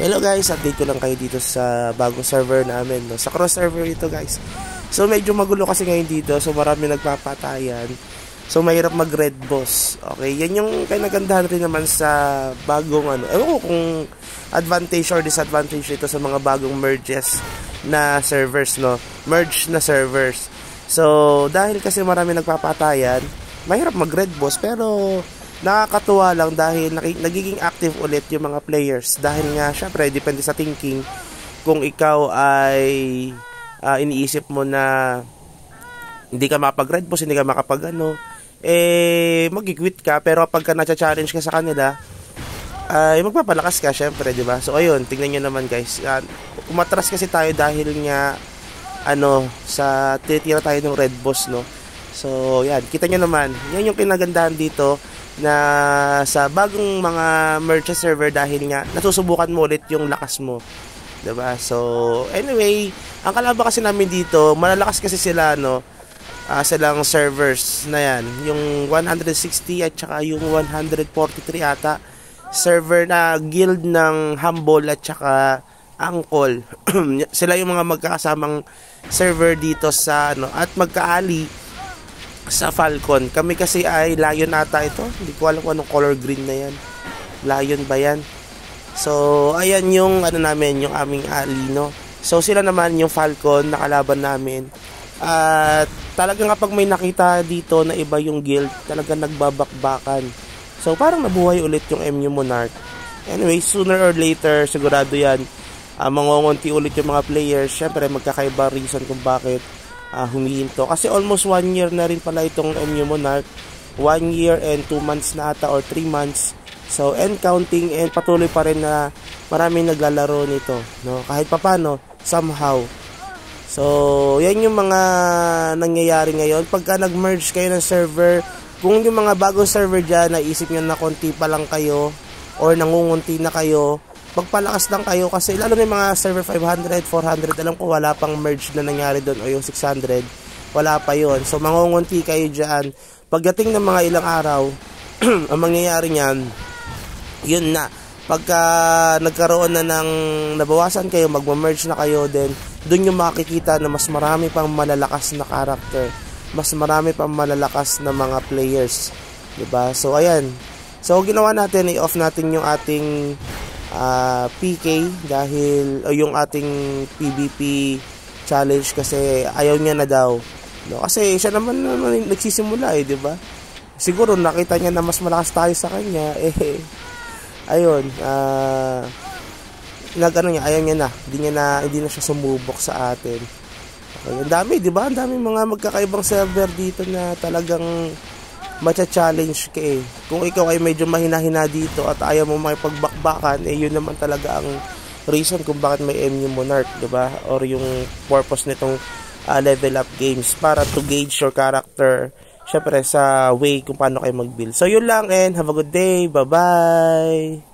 Hello guys, update ko lang kayo dito sa bagong server namin, no? Sa cross server ito guys. So medyo magulo kasi ngayon dito, so marami nagpapatayan. So mahirap mag red boss. Okay, yan yung kinagandahan rin naman sa bagong ewan ko kung advantage or disadvantage ito sa mga bagong merges na servers, no? Merge na servers. So dahil kasi marami nagpapatayan, mahirap mag red boss, pero nakakatuwa lang dahil nagiging active ulit yung mga players. Dahil nga syempre depende sa thinking, kung ikaw ay iniisip mo na hindi ka makapag red boss, hindi ka makapag mag-quit ka. Pero pagka na-challenge ka sa kanila, ay magpapalakas ka syempre, di ba? So ayun, tingnan nyo naman guys, umatras kasi tayo dahil nga sa titira tayo ng red boss, no? So yan, kita nyo naman, yan yung kinagandahan dito na sa bagong mga merge server, dahil nga nasusubukan mo ulit yung lakas mo, diba? So anyway, ang kalaban kasi namin dito, malalakas kasi sila, silang servers na yan, yung 160 at saka yung 143 ata, server na guild ng Humble at saka Angkol. Sila yung mga magkakasamang server dito sa at magkaali sa Falcon. Kami kasi ay Lion ata ito. Hindi ko alam kung anong color green na yan. Lion ba yan? So, ayan yung namin, yung aming ali, no? So, sila naman yung Falcon na kalaban namin. At talagang kapag may nakita dito na iba yung guild, talagang nagbabakbakan. So, parang nabuhay ulit yung MU Monarch. Anyway, sooner or later, sigurado yan, mangungunti ulit yung mga players. Syempre, magkakaiba reason kung bakit humihinto. Kasi almost 1 year na rin pala itong MU Monarch. 1 year and 2 months na ata or 3 months. So, and counting, and patuloy pa rin na maraming naglalaro nito, no? Kahit papano, somehow. So, yan yung mga nangyayari ngayon. Pagka nag-merge kayo ng server, kung yung mga bagong server dyan, naisip nyo na konti pa lang kayo or nangungunti na kayo, magpalakas lang kayo, kasi lalo na yung mga server 500, 400, alam ko wala pang merge na nangyari doon, o yung 600, wala pa yon. So mangungunti kayo dyan. Pagdating ng mga ilang araw, ang mangyayari nyan, yun na, pagka nagkaroon na ng nabawasan kayo, magma-merge na kayo, then doon yung makikita na mas marami pang malalakas na character, mas marami pang malalakas na mga players, diba? So ayan, so ginawa natin, i-off natin yung ating PK dahil yung ating PvP challenge, kasi ayaw niya na daw, no? Kasi siya naman nagsisimula, di ba? Siguro nakita niya na mas malakas tayo sa kanya, ayun, ayaw niya na, hindi na siya sumubok sa atin. Okay, ang dami, di ba? Ang dami mga magkakaibang server dito na talagang macha-challenge ka eh. Kung ikaw ay medyo mahina-hina dito at ayaw mo makipagbakbakan, yun naman talaga ang reason kung bakit may MU Monarch, diba? Or yung purpose nitong level up games, para to gauge your character, syempre sa way kung paano kayo mag-build. So yun lang, and have a good day. Bye-bye!